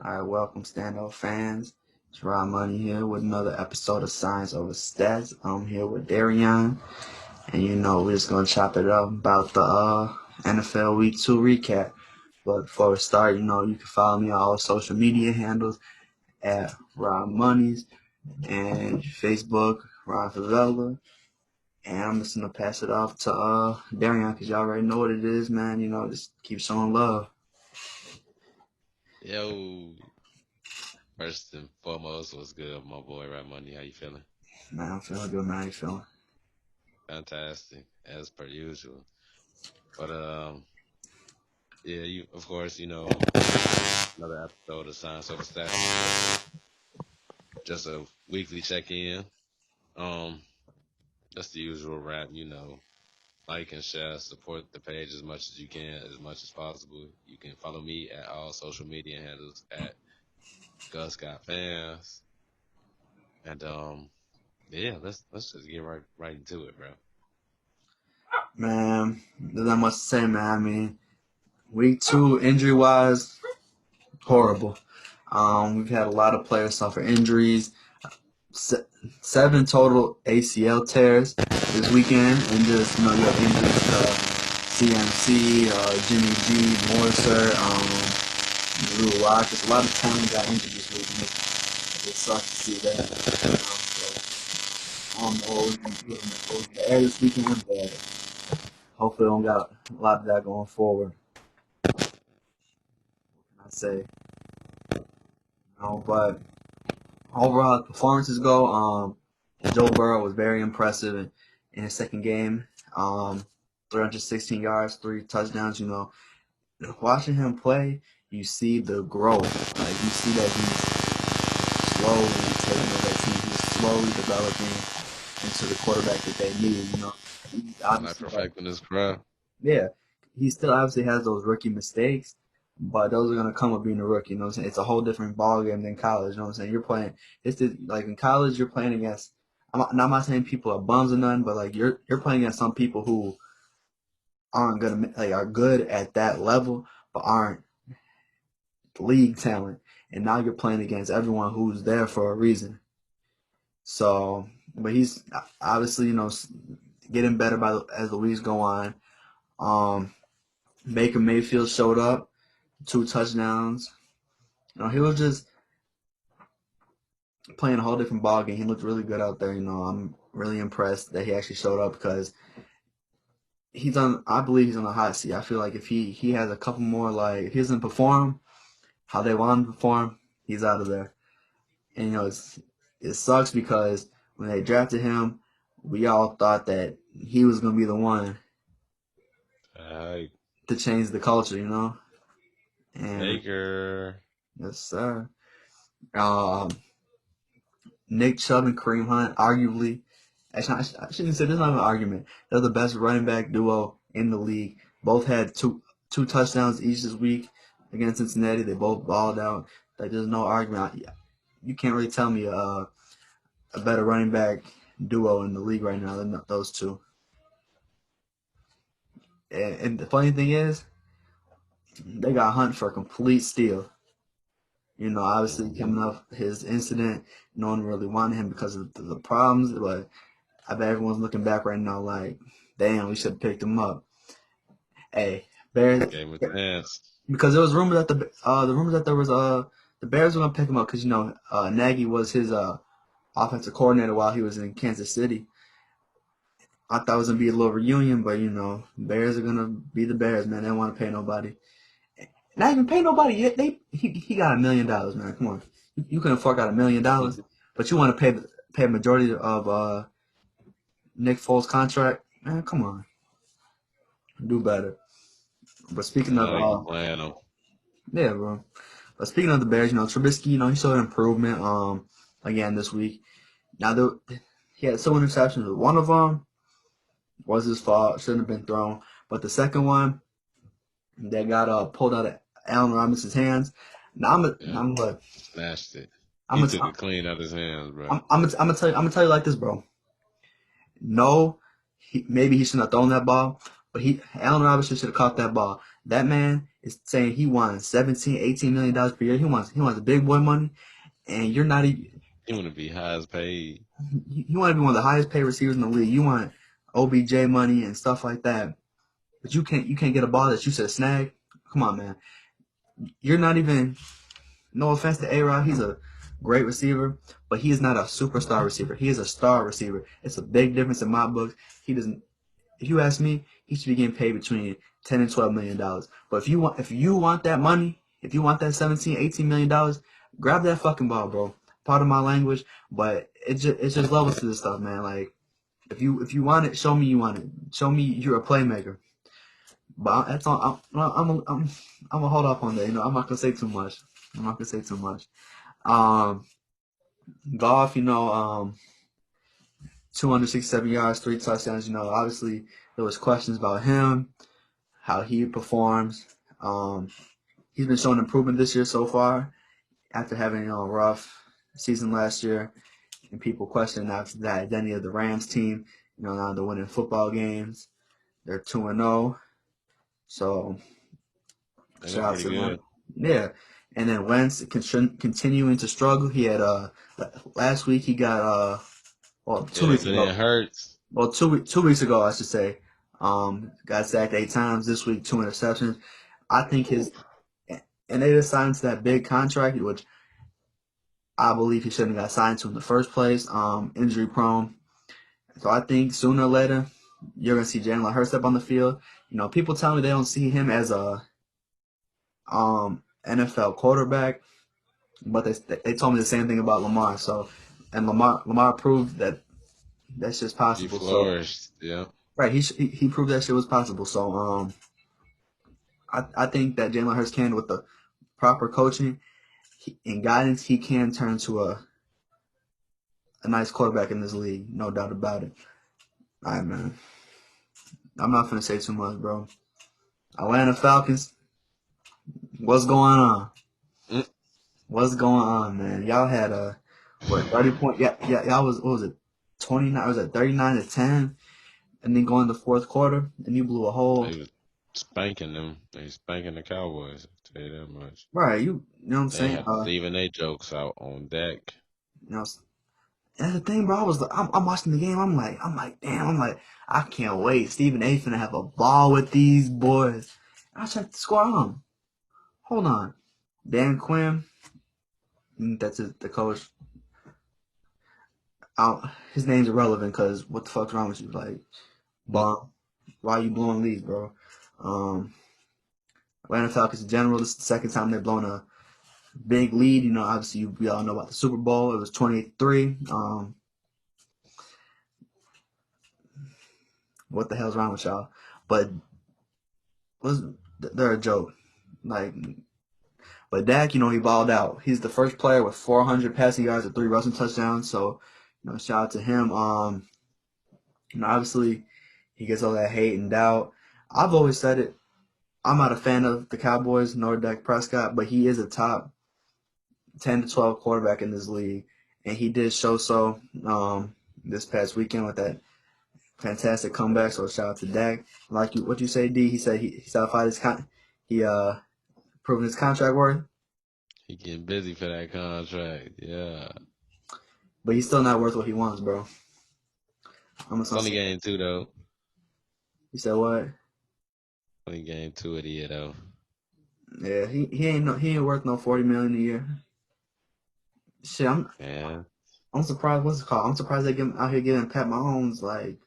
All right, welcome stand-up fans. It's Rob Money here with another episode of Science Over Stats. I'm here with Darian, and we're just gonna chop it up about the NFL Week 2 recap. But before we start, you can follow me on all social media handles at Rob Monies and Facebook, Ron Favela. And I'm just gonna pass it off to Darian because y'all already know what it is, man. Just keep showing love. Yo, first and foremost, what's good, my boy, right money? How you feeling? Man, I'm feeling good, man. How you feeling? Fantastic, as per usual. But yeah, you of course, another episode of Science Over Stats. Just a weekly check-in. Um, just the usual wrap, like and share, support the page as much as you can, as much as possible. You can follow me at all social media handles at Gus Got Fans, and yeah, let's just get right into it, bro. Man, there's not much to say, man. I mean, week 2, injury wise, horrible. We've had a lot of players suffer injuries. Se- 7 total ACL tears this weekend, and just you have injuries to CMC, Jimmy G, Morser, Drew Lock. Just a lot of talent got injured this week. And it sucks to see that. So, I don't know what the air this weekend, but hopefully, we don't got a lot of that going forward. I say, but overall performances go, Joe Burrow was very impressive in his second game. 316 yards, 3 touchdowns. Watching him play, you see the growth. Like you see that he's slowly taking over that team. He's slowly developing into the quarterback that they need. He's Like obviously like, perfecting his craft. yeah, he still obviously has those rookie mistakes, but those are gonna come with being a rookie. You know what I'm saying? It's a whole different ball game than college. You know what I'm saying? You're playing. Like in college, you're playing against. I'm not saying people are bums or nothing, but like you're playing against some people who aren't gonna like are good at that level, but aren't league talent. And now you're playing against everyone who's there for a reason. So, but he's obviously getting better as the weeks go on. Um, Baker Mayfield showed up, 2 touchdowns. He was just playing a whole different ball game. He looked really good out there. I'm really impressed that he actually showed up because he's on. I believe he's on the hot seat. I feel like if he has a couple more, like if he doesn't perform how they want him to perform, he's out of there. And it sucks because when they drafted him, we all thought that he was gonna be the one Hey, to change the culture. And Baker. yes, sir. Um, Nick Chubb and Kareem Hunt, arguably, actually, I shouldn't say there's not an argument. They're the best running back duo in the league. Both had two touchdowns each this week against Cincinnati. They both balled out. Like there's no argument. You can't really tell me a better running back duo in the league right now than those two. And the funny thing is, they got Hunt for a complete steal. Obviously Mhm. coming off his incident, no one really wanted him because of the problems. But I bet everyone's looking back right now like, damn, we should have picked him up. Hey, Bears, Gave him a chance. because there was rumors that the rumors that there was the Bears were gonna pick him up because Nagy was his offensive coordinator while he was in Kansas City. I thought it was gonna be a little reunion, but Bears are gonna be the Bears, man. They don't want to pay nobody. Not even pay nobody yet. He got $1 million, man. Come on, you couldn't fork out $1 million, but you want to pay a majority of Nick Foles' contract, man. Come on, do better. But speaking I of know he was playing him. yeah, bro. But speaking of the Bears, Trubisky, he showed improvement again this week. Now he had 2 interceptions. One of them was his fault, shouldn't have been thrown. But the second one that got pulled out of Allen Robinson's hands. Now Yeah, snatched it. He I'm took it clean out his hands, bro. gonna tell you like this, bro. No, maybe he shouldn't have thrown that ball, but Allen Robinson should have caught that ball. That man is saying he wants 17, $18 million per year. He wants the big boy money, and you're not even. He want to be highest paid. You want to be one of the highest paid receivers in the league. You want OBJ money and stuff like that, but you can't get a ball that you said snag. Come on, man. You're not even. No offense to A-Rod, he's a great receiver, but he is not a superstar receiver. He is a star receiver. It's a big difference in my books. He doesn't. If you ask me, he should be getting paid between $10 and $12 million. But if you want that money, if you want that 17, $18 million, grab that fucking ball, bro. Pardon my language, but it's just levels to this stuff, man. Like if you want it, show me you want it. Show me you're a playmaker. But that's all. I'm gonna hold off on that. I'm not gonna say too much. I'm not gonna say too much. Um, Golf, 267 yards, 3 touchdowns. Obviously there was questions about him, how he performs. Um, he's been showing improvement this year so far after having a rough season last year, and people questioning the identity of the Rams team. Now they're winning football games. They're 2-0. So They shout look out pretty to them. good. Yeah. And then Wentz continuing to struggle. He had last week he got well two Yeah, weeks but ago. it hurts. Well, 2 weeks ago I should say. Got sacked 8 times. This week 2 interceptions. I think and they just signed to that big contract, which I believe he shouldn't have got signed to in the first place. Injury prone. So I think sooner or later you're gonna see Jalen Hurts up on the field. People tell me they don't see him as a NFL quarterback, but they told me the same thing about Lamar. So, and Lamar proved that that's just He possible. So, flourished. Yeah. right, he proved that shit was possible. So, I think that Jalen Hurts can, with the proper coaching and guidance, he can turn to a nice quarterback in this league, no doubt about it. All right, man. I'm not gonna say too much, bro. Atlanta Falcons, what's going on? Mm. What's going on, man? Y'all had a what 30 point? Yeah, yeah. Y'all was what was it 29? Was it 39-10? And then go in the fourth quarter, and you blew a hole. They was spanking them. They spanking the Cowboys. I'll tell you that much. Right, you know what I'm They saying? have leaving their jokes out on deck. You know, that's the thing, bro. I'm watching the game. Damn. I can't wait. Stephen A. finna have a ball with these boys. I checked the score. Hold on. Dan Quinn, that's the coach. His name's irrelevant because what the fuck's wrong with you? Like, Mm. bomb. Why are you blowing leads, bro? Um, Atlanta Falcons in general. This is the second time they've blown a big lead. Obviously we all know about the Super Bowl. It was 28-3. What the hell's wrong with y'all? But they're a joke. Like, but Dak, he balled out. He's the first player with 400 passing yards and 3 rushing touchdowns. So, shout out to him. Obviously he gets all that hate and doubt. I've always said it. I'm not a fan of the Cowboys nor Dak Prescott, but he is a top 10 to 12 quarterback in this league, and he did show so this past weekend with that fantastic comeback. So shout out to Dak. Like what you say, D. He said he satisfied he proven his contract worth, He getting busy for that contract. Yeah. but he's still not worth what he wants, bro. I'm just It's gonna only say. game two though. He said what? Only game two of the year though. Yeah, he ain't worth no 40 million a year. Shit, Man. I'm surprised. What's it called? I'm surprised they get him out here giving Pat Mahomes like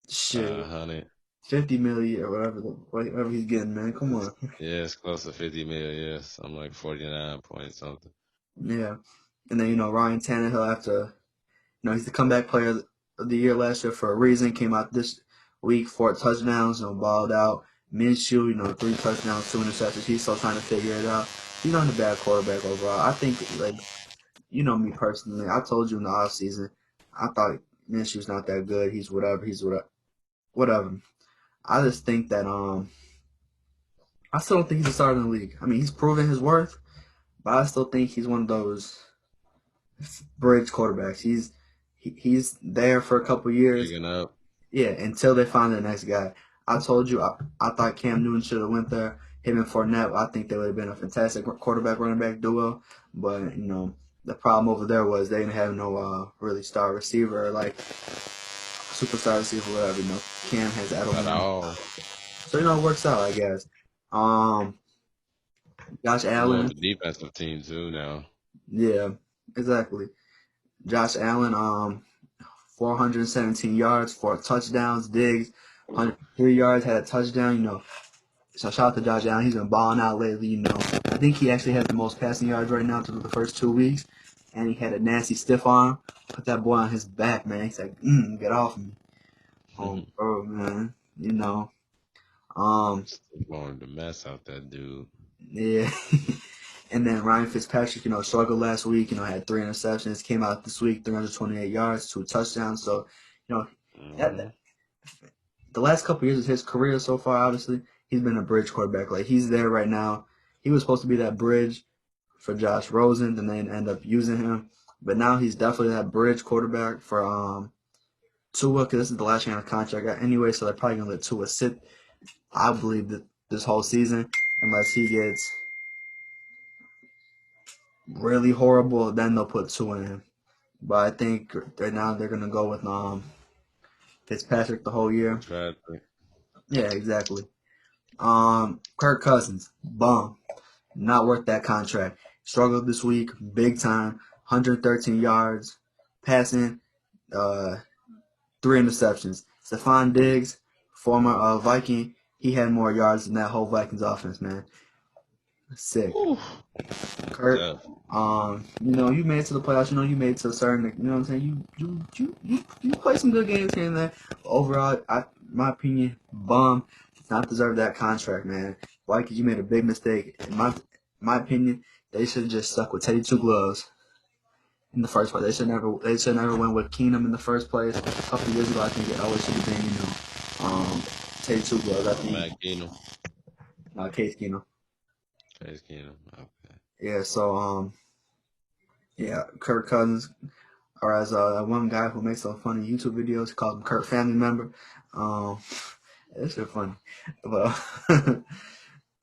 shit 100. 50 million or whatever he's getting, man. Come on. Yeah, it's close to 50 million. Yes, I'm like 49 point something. Yeah, and then Ryan Tannehill after he's the comeback player of the year last year for a reason. Came out this week, 4 touchdowns, balled out. Minshew, 3 touchdowns, 2 interceptions. He's still trying to figure it out. He's not a bad quarterback overall. I think, like, me personally, I told you in the offseason, I thought Minshew's not that good. He's whatever. He's whatever. Whatever. I just think that I still don't think he's a starter in the league. I mean, he's proven his worth, but I still think he's one of those bridge quarterbacks. He's there for a couple years. Picking up. Yeah, until they find the next guy. I told you I thought Cam Newton should have went there. him and Fournette, I think they would have been a fantastic quarterback running back duo. But the problem over there was they didn't have no really star receiver, like superstar receiver, whatever. Cam has At Edelman, all. so it works out, I guess. Um, Josh It's more of Allen, a defensive team too now. yeah, exactly. Josh Allen, 417 yards, 4 touchdowns. Diggs, 103 yards, had a touchdown. So shout out to Josh Allen. He's been balling out lately. I think he actually has the most passing yards right now through the first 2 weeks, and he had a nasty stiff arm. Put that boy on his back, man. He's like, get off me, bro, man. Still going to mess out that dude. Yeah. And then Ryan Fitzpatrick, struggled last week. Had 3 interceptions. Came out this week, 328 yards, 2 touchdowns. So, you know, Hmm. that the last couple years of his career so far, obviously, he's been a bridge quarterback. Like he's there right now. He was supposed to be that bridge for Josh Rosen, and they end up using him. But now he's definitely that bridge quarterback for Tua, because this is the last year on the contract anyway. So they're probably gonna let Tua sit. I believe that this whole season, unless he gets really horrible, then they'll put Tua in. But I think right now they're gonna go with Fitzpatrick the whole year. Fitzpatrick. Yeah, exactly. Kirk Cousins, bum. Not worth that contract. Struggled this week, big time. 113 yards, passing, uh, 3 interceptions. Stephon Diggs, former Viking, he had more yards than that whole Vikings offense, man. Sick. Whew. Kurt, Tough. you made it to the playoffs. You made it to a certain, what I'm saying. You play some good games here and there. Overall, my opinion, bum. Does not deserve that contract, man. Why? Because you made a big mistake. In my opinion, they should have just stuck with Teddy Two Gloves in the first place. They should never went with Keenum in the first place. A couple of years ago, I think it always should have been, Teddy Two Gloves. I think, Matt Keenum. Case Keenum. Case Keenum. Okay. Yeah. So, yeah, Kirk Cousins, or as that one guy who makes some funny YouTube videos, he calls him Kurt Family Member. Um, it's just funny. But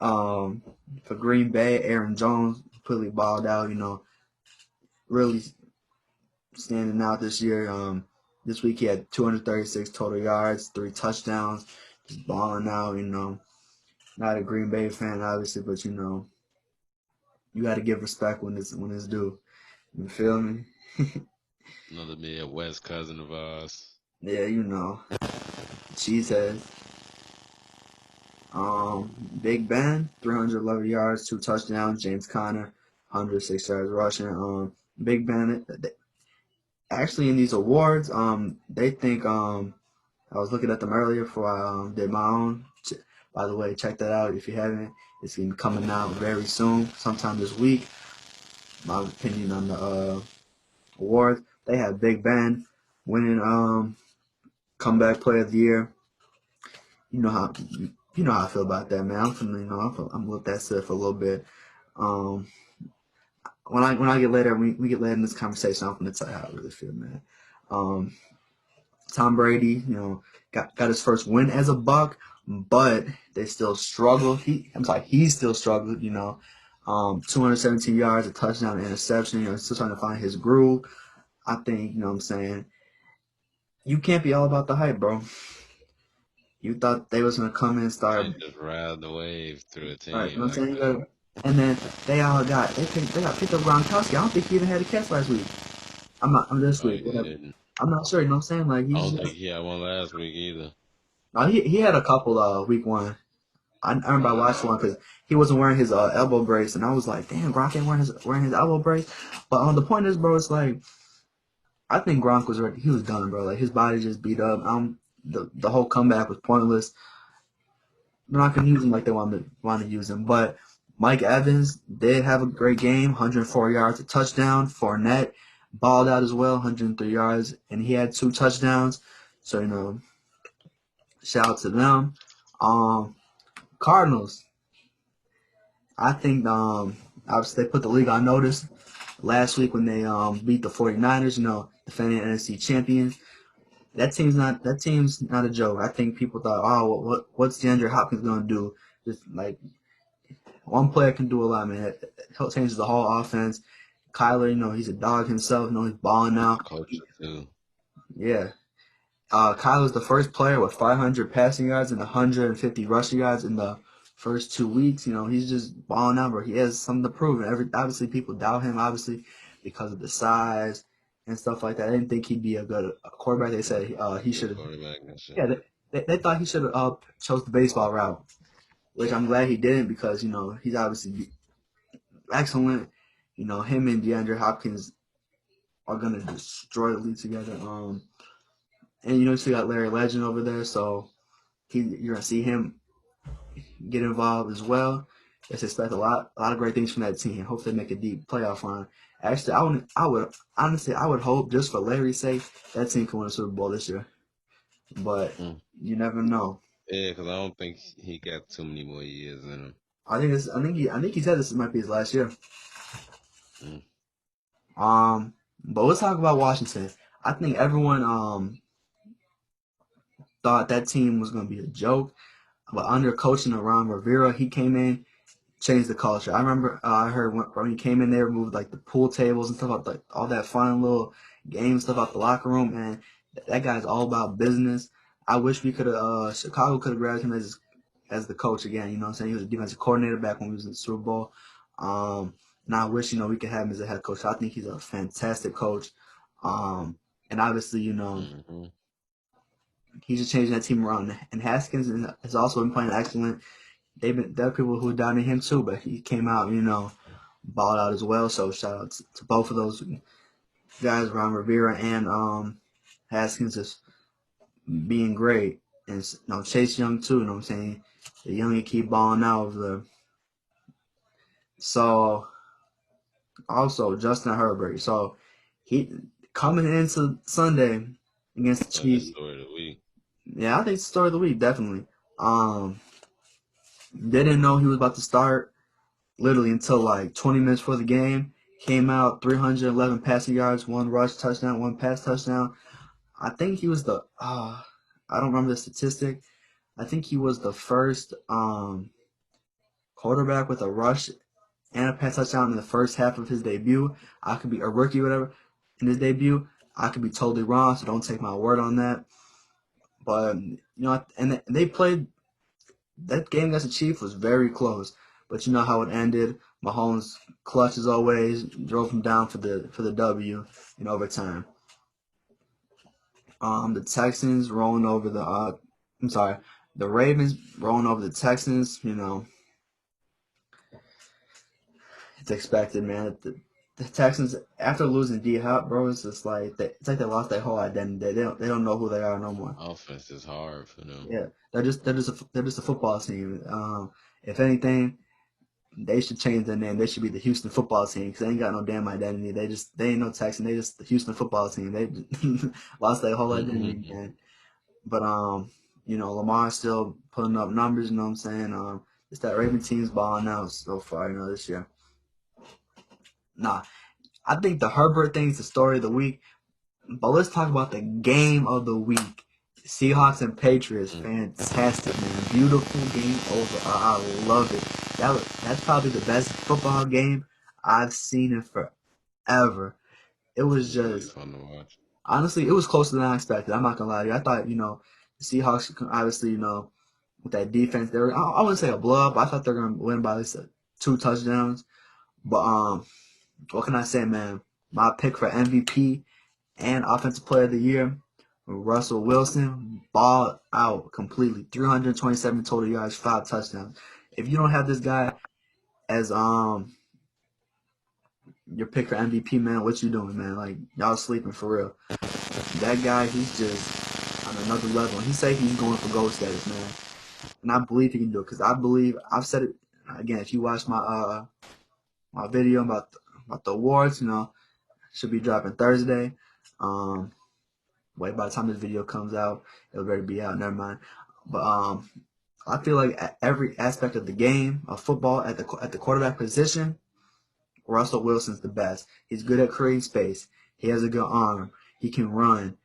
um, for Green Bay, Aaron Jones completely balled out. Really standing out this year. This week he had 236 total yards, 3 touchdowns, just balling out. Not a Green Bay fan, obviously, but you got to give respect when it's due. You feel me? Another Midwest cousin of ours. Yeah, Cheesehead. Big Ben, 311 yards, 2 touchdowns. James Conner, 106 yards rushing. Big Ben, actually in these awards, they think I was looking at them earlier before I did my own. By the way, check that out if you haven't. It's gonna be coming out very soon, sometime this week. My opinion on the awards. They have Big Ben winning comeback player of the year. You know how I feel about that, man. I'm feeling, I'm with that stuff for a little bit. Um, when I get later, we get later in this conversation, I'm gonna tell you how I really feel, man. Um, Tom Brady, got his first win as a Buck, but they still struggle. He still struggled. 217 yards, a touchdown, an interception. Still trying to find his groove. I think, what I'm saying, you can't be all about the hype, bro. You thought they was gonna come in and start. Can't just ride the wave through a All right, you team know what I'm like saying? that. And then they got picked up Gronkowski. I don't think he even had a catch last week. I'm this Oh, he week, whatever. didn't. I'm not sure. You know what I'm saying? Like I he's don't think just. he had one last week either. No, he had a couple week one. I remember I watched one because he wasn't wearing his elbow brace, and I was like, damn, Gronk ain't wearing his elbow brace. But the point is, bro, it's like I think Gronk was ready. He was done, bro. Like his body just beat up. The whole comeback was pointless. They're not gonna use him like they want to use him. But Mike Evans did have a great game, 104 yards, a touchdown. Fournette balled out as well, 103 yards, and he had 2 touchdowns. So shout out to them. Um, Cardinals. I think obviously they put the league on notice last week when they beat the 49ers. Defending NFC champions. That team's not a joke. I think people thought, oh, what's DeAndre Hopkins gonna do? Just like One player can do a lot, man. It changes the whole offense. Kyler, he's a dog himself. He's balling He's now. a culture too. Yeah. Kyler's the first player with 500 passing yards and 150 rushing yards in the first 2 weeks. He's just balling out, bro. He has something to prove. And obviously, people doubt him, obviously, because of the size and stuff like that. I didn't think he'd be a good quarterback. They said he Good should have. quarterback and shit. Yeah, they thought he should have chose the baseball route, which I'm glad he didn't because he's obviously excellent. Him and DeAndre Hopkins are gonna destroy the league together. And you still got Larry Legend over there, so you're gonna see him get involved as well. Let's expect a lot of great things from that team. Hope they make a deep playoff run. Actually, I would honestly, I would hope just for Larry's sake that team can win a Super Bowl this year. But Mm. you never know. Yeah, because I don't think he got too many more years in him. I think he said this might be his last year. Mm. But let's talk about Washington. I think everyone thought that team was gonna be a joke, but under coaching of Ron Rivera, he came in, changed the culture. I remember I heard when he came in, they removed like the pool tables and stuff, like all that fun little game stuff out the locker room. And that guy's all about business. I wish we could have Chicago could have grabbed him as the coach again. You know what I'm saying? He was a defensive coordinator back when he was in the Super Bowl. And I wish we could have him as a head coach. I think he's a fantastic coach. Um, and obviously, Mm-hmm. he's just changing that team around. And Haskins has also been playing excellent. There are people who doubted him too, but he came out, balled out as well. So shout out to both of those guys, Ron Rivera and Haskins, just being great. And Chase Young too. You know what I'm saying? The young keep balling out of the. So also Justin Herbert. So he coming into Sunday against the That's the Chiefs. story of the week. Yeah, I think it's the story of the week definitely. Didn't know he was about to start literally until like 20 minutes before the game. Came out 311 passing yards, one rush touchdown, one pass touchdown. I think he was I don't remember the statistic. I think he was the first quarterback with a rush and a pass touchdown in the first half of his debut. I could be a rookie or whatever in his debut. I could be totally wrong, so don't take my word on that. But and they played that game against the Chiefs was very close. But you know how it ended. Mahomes clutch as always, drove him down for the W in overtime. The Texans rolling over I'm sorry, the Ravens rolling over the Texans. It's expected, man. The Texans after losing D Hop, bro, it's like they lost their whole identity. They don't know who they are no more. Offense is hard for them. Yeah, they're just a football team. If anything, they should change their name. They should be the Houston Football Team because they ain't got no damn identity. They ain't no Texan. They just the Houston Football Team. They lost their whole identity, man. But Lamar's still putting up numbers. You know what I'm saying? It's that Raven team's balling out so far. This year. Nah, I think the Herbert thing is the story of the week. But let's talk about the game of the week. Seahawks and Patriots, Mm. fantastic, man. Beautiful game over. I love it. That's probably the best football game I've seen in forever. It was It's really just fun to watch. honestly, it was closer than I expected. I'm not gonna lie to you. I thought the Seahawks obviously with that defense they were. I wouldn't say a blow up. I thought they were gonna win by at least 2 touchdowns. But what can I say, man? My pick for MVP and Offensive Player of the Year, Russell Wilson, balled out completely. 327 total yards, 5 touchdowns. If you don't have this guy as your pick for MVP, man, what you doing, man? Like y'all sleeping for real. That guy, he's just on another level. And he say he's going for gold status, man. And I believe he can do it because I believe I've said it again. If you watch my video about the awards, should be dropping Thursday. Um, Wait, by the time this video comes out, it'll already be out. Never mind. But I feel like at every aspect of the game of football, at the quarterback position, Russell Wilson's the best. He's good at creating space. He has a good arm. He can run.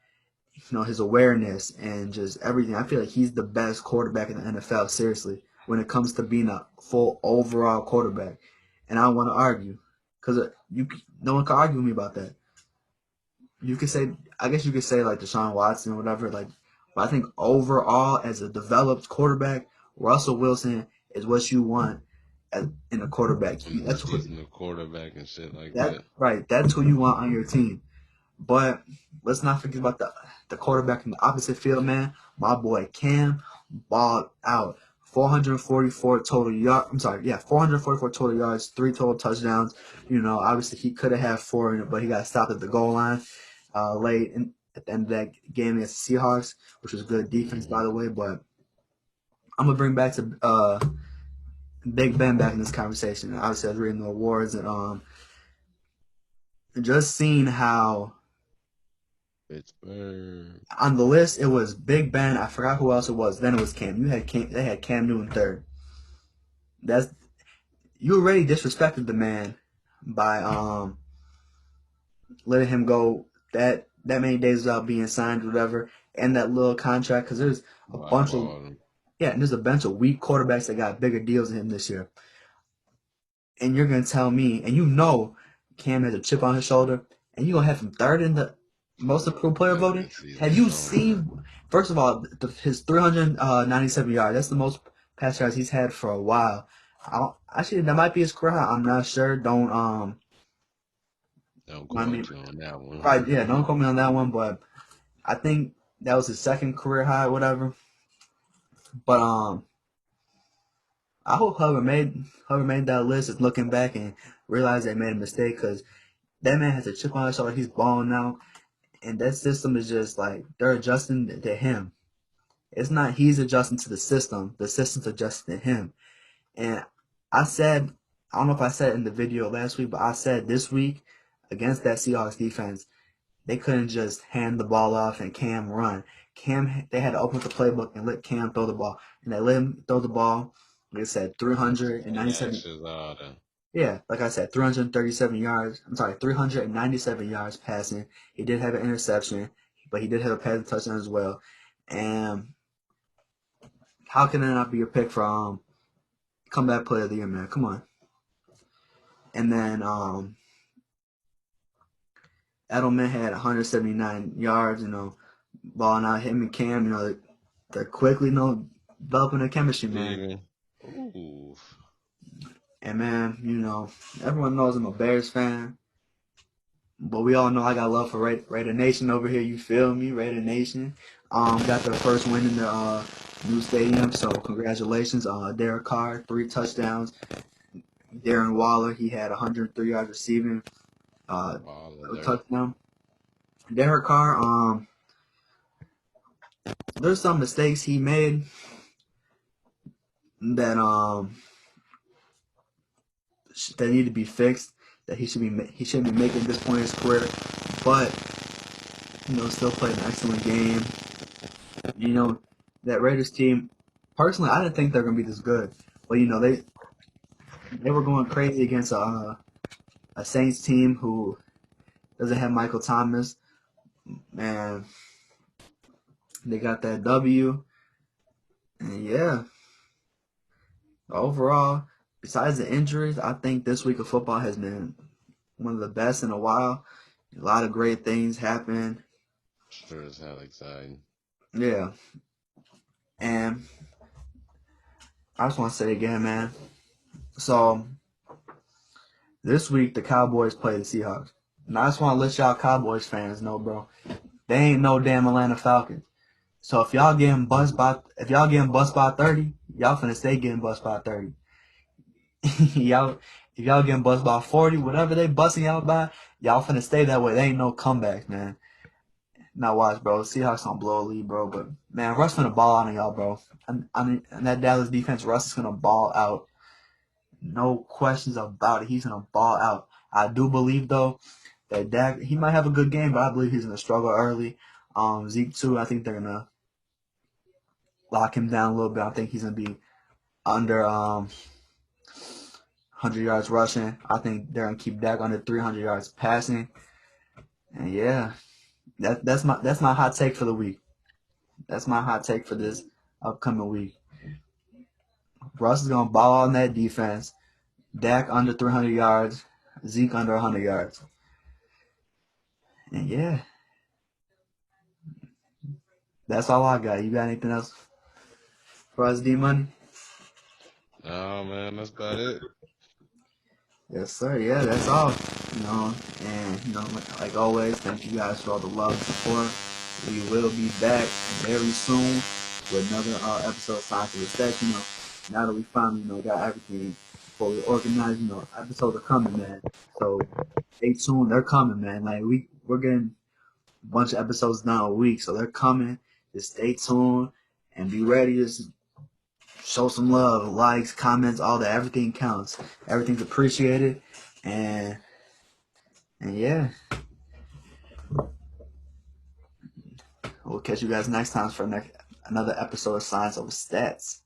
His awareness and just everything. I feel like he's the best quarterback in the NFL. Seriously. when it comes to being a full overall quarterback. And I don't want to argue because you no one can argue with me about that. You could say, I guess you could say like Deshaun Watson or whatever. Like, but I think overall, as a developed quarterback, Russell Wilson is what you want in a quarterback. A more That's who, seasoned quarterback and shit like that that. right. That's who you want on your team. But let's not forget about the quarterback in the opposite field, man. My boy Cam balled out. 444 total yards. I'm sorry, yeah, 444 total yards, 3 total touchdowns. You know, obviously he could have had 4, but he got stopped at the goal line late at the end of that game against the Seahawks, which was good defense, by Hmm. the way. But I'm gonna bring back to Big Ben back in this conversation. Obviously, I was reading the awards and just seeing how Pittsburgh. on the list it was Big Ben. I forgot who else it was. Then it was Cam. You had Cam. They had Cam Newton third. That's you already disrespected the man by letting him go that many days without being signed, or whatever, and that little contract. Because there's a bunch of Blackballed him. yeah, and there's a bunch of weak quarterbacks that got bigger deals than him this year. And you're gonna tell me, and you know, Cam has a chip on his shoulder, and you gonna have him third in the most improved player voting? Second season Have you strong. seen? First of all, his 397 yards. That's the most pass yards he's had for a while. Actually, that might be his career high. I'm not sure. Don't Don't I quote mean, you on that one. right? Yeah, don't quote me on that one. But I think that was his second career high, whatever. But I hope whoever made that list is looking back and realize they made a mistake because that man has a chip on his shoulder. He's balling now, and that system is just like they're adjusting to him. It's not he's adjusting to the system. The system's adjusting to him. And I said, I don't know if I said it in the video last week, but I said this week against that Seahawks defense, they couldn't just hand the ball off and Cam run. Cam, they had to open up the playbook and let Cam throw the ball, and they let him throw the ball. Like I said, And 397. Ashes all the Yeah, like I said, 337 yards. I'm sorry, 397 yards passing. He did have an interception, but he did have a passing touchdown as well. And how can it not be a pick for comeback player of the year, man? Come on. And then Edelman had 179 yards. You know, balling out him and Cam. You know, they're quickly, developing a chemistry, man. leaving. Ooh. And man, everyone knows I'm a Bears fan. But we all know I got love for Raider Nation over here. You feel me, Raider Nation? Got their first win in the new stadium, so congratulations. Derek Carr, 3 touchdowns. Darren Waller, he had 103 yards receiving, Ball a alert. touchdown. Derek Carr, there's some mistakes he made that that need to be fixed. That he shouldn't be making at this point in his career, but still played an excellent game. You know, that Raiders team, personally, I didn't think they're gonna be this good. But they were going crazy against a Saints team who doesn't have Michael Thomas. Man, they got that W. And yeah, overall, besides the injuries, I think this week of football has been one of the best in a while. A lot of great things happened. Sure as hell exciting. Yeah, and I just want to say again, man. So this week the Cowboys play the Seahawks. And I just want to let y'all Cowboys fans know, bro. They ain't no damn Atlanta Falcons. So if y'all getting bust by 30, y'all finna stay getting bust by 30. y'all if y'all getting bust by 40, whatever they busting y'all by, y'all finna stay that way. They ain't no comebacks, man. Now watch, bro. Seahawks gonna blow a lead, bro. But man, Russ finna ball out on y'all, bro. And that Dallas defense, Russ is gonna ball out. No questions about it. He's gonna ball out. I do believe though that Dak he might have a good game, but I believe he's gonna struggle early. Zeke too. I think they're gonna lock him down a little bit. I think he's gonna be under 100 yards rushing. I think they're gonna keep Dak under 300 yards passing. And yeah, that's my hot take for the week. That's my hot take for this upcoming week. Russ is gonna ball on that defense. Dak under 300 yards. Zeke under 100 yards. And yeah, that's all I got. You got anything else for us, D Money? Oh man, that's about it. Yes, sir. Yeah, that's all. And like always, thank you guys for all the love and support. We will be back very soon with another episode of Science of Respect. Now that we finally got everything fully organized, episodes are coming, man. So stay tuned. They're coming, man. Like we're getting a bunch of episodes now a week, so they're coming. Just stay tuned and be ready to show some love, likes, comments, all that. Everything counts. Everything's appreciated, and yeah, we'll catch you guys next time for another episode of Science Over Stats.